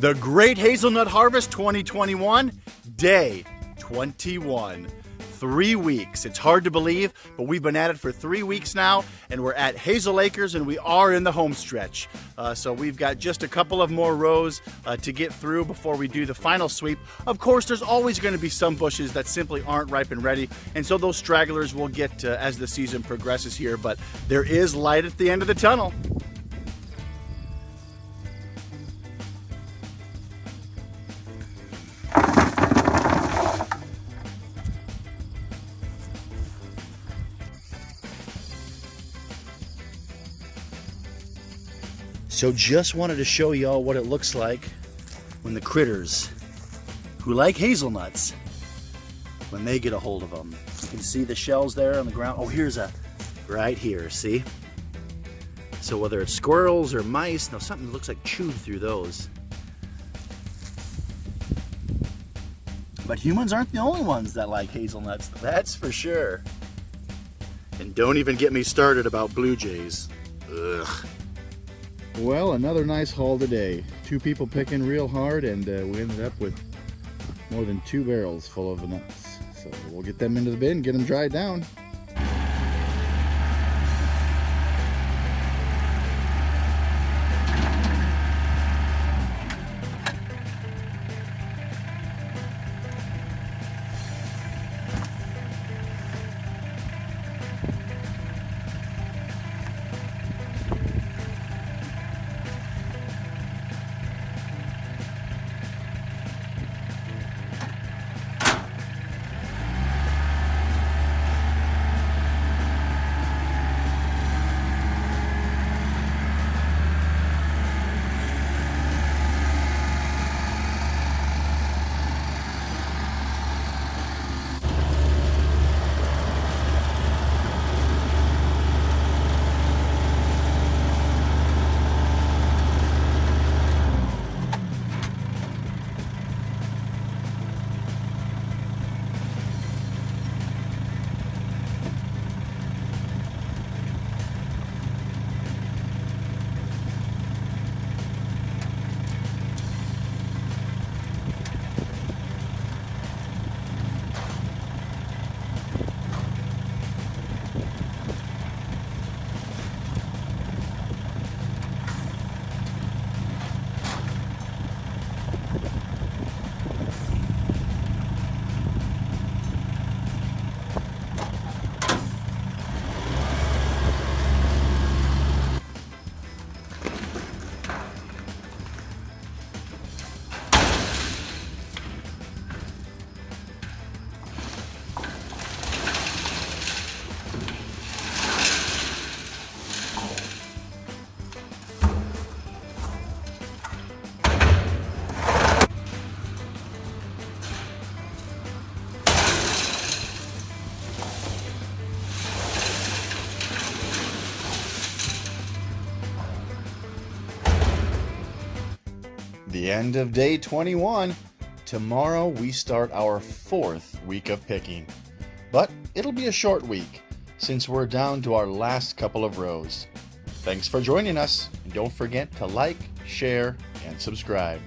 The Great Hazelnut Harvest 2021, day 21. 3 weeks. It's hard to believe, but we've been at it for 3 weeks now, and we're at Hazel Acres, and we are in the home stretch. So we've got just a couple of more rows to get through before we do the final sweep. Of course, there's always going to be some bushes that simply aren't ripe and ready, and so those stragglers will get as the season progresses here, but there is light at the end of the tunnel. So just wanted to show y'all what it looks like when the critters who like hazelnuts, when they get a hold of them. You can see the shells there on the ground. Oh, here's a, right here, see? So whether it's squirrels or mice, now something looks like chewed through those. But humans aren't the only ones that like hazelnuts, that's for sure. And don't even get me started about blue jays. Ugh. Well, another nice haul today. 2 people picking real hard, and we ended up with more than 2 barrels full of nuts. So we'll get them into the bin, get them dried down. The end of day 21. Tomorrow we start our 4th week of picking. But it'll be a short week since we're down to our last couple of rows. Thanks for joining us, and don't forget to like, share, and subscribe.